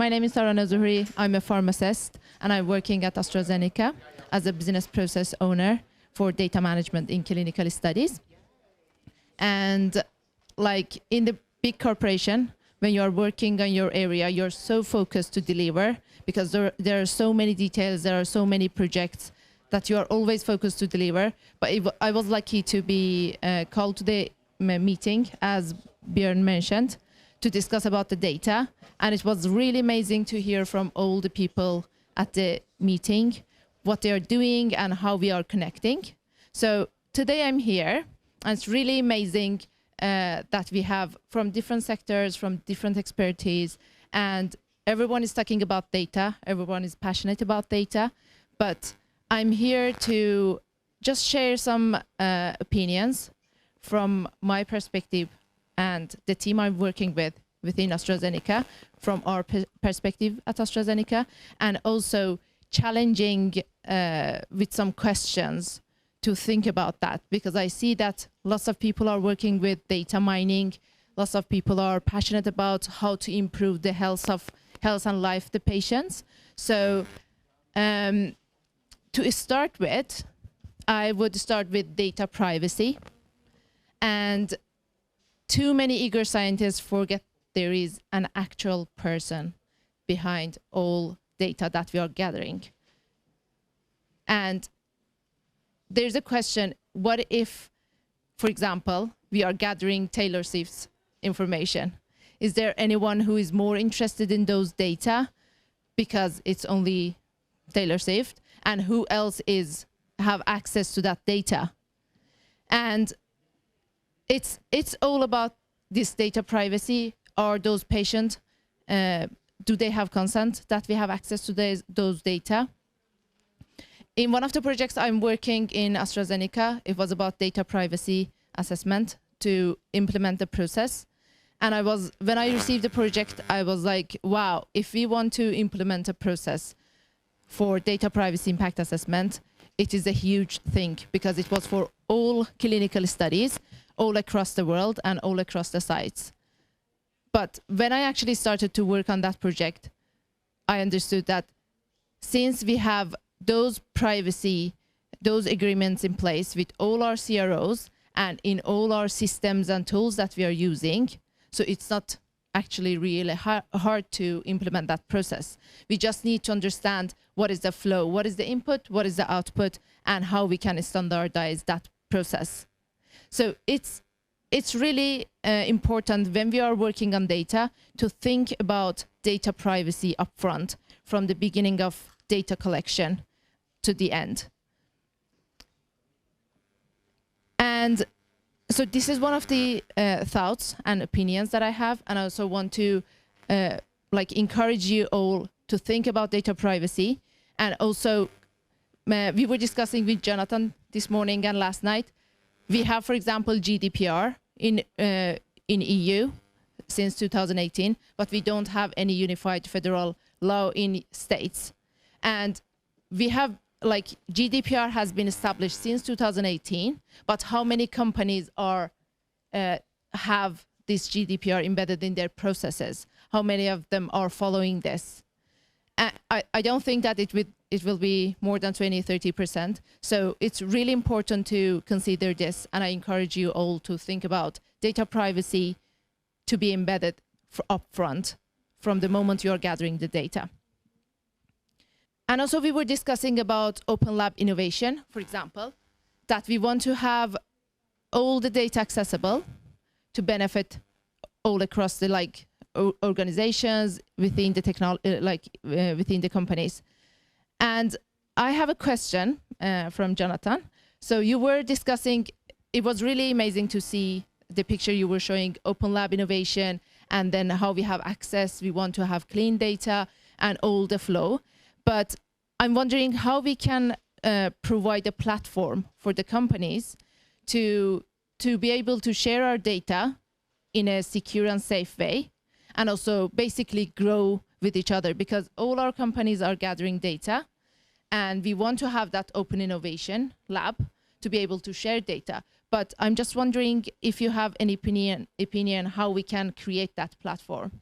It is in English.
My name is Sara Nozohouri. I'm a pharmacist, and I'm working at AstraZeneca as a business process owner for data management in clinical studies. And like in the big corporation, when you are working on your area, you're so focused to deliver because there are so many details, there are so many projects that you are always focused to deliver. But I was lucky to be called to the meeting, as Björn mentioned, to discuss about the data. And it was really amazing to hear from all the people at the meeting, what they are doing and how we are connecting. So today I'm here, and it's really amazing that we have from different sectors, from different expertise, and everyone is talking about data. Everyone is passionate about data, but I'm here to just share some opinions from my perspective and the team I'm working with within AstraZeneca, from our perspective at AstraZeneca, and also challenging with some questions to think about that, because I see that lots of people are working with data mining, lots of people are passionate about how to improve the health and life of the patients. So to start with, I would start with data privacy. And too many eager scientists forget there is an actual person behind all data that we are gathering. And there's a question, what if, for example, we are gathering Taylor Swift's information? Is there anyone who is more interested in those data because it's only Taylor Swift? And who else have access to that data? And it's all about this data privacy. Are those patients, do they have consent that we have access to those data? In one of the projects I'm working in AstraZeneca, it was about data privacy assessment to implement the process. And when I received the project, I was like, wow, if we want to implement a process for data privacy impact assessment, it is a huge thing, because it was for all clinical studies, all across the world and all across the sites. But when I actually started to work on that project, I understood that since we have those agreements in place with all our CROs and in all our systems and tools that we are using, so it's not actually really hard to implement that process. We just need to understand what is the flow, what is the input, what is the output, and how we can standardize that process. So it's really important when we are working on data to think about data privacy upfront, from the beginning of data collection to the end. And so this is one of the thoughts and opinions that I have, and I also want to encourage you all to think about data privacy. And also, we were discussing with Jonathan this morning and last night. We have, for example, GDPR in EU since 2018, but we don't have any unified federal law in states. And we have, GDPR has been established since 2018, but how many companies have this GDPR embedded in their processes? How many of them are following this? I don't think that it will be more than 20–30%. So it's really important to consider this, and I encourage you all to think about data privacy to be embedded upfront from the moment you are gathering the data. And also we were discussing about open lab innovation, for example, that we want to have all the data accessible to benefit all across the organizations within the within the companies. And I have a question from Jonathan. So you were discussing, it was really amazing to see the picture you were showing, open lab innovation, and then how we have access, we want to have clean data and all the flow. But I'm wondering how we can provide a platform for the companies to be able to share our data in a secure and safe way, and also basically grow with each other, because all our companies are gathering data, and we want to have that open innovation lab to be able to share data. But I'm just wondering if you have any opinion how we can create that platform.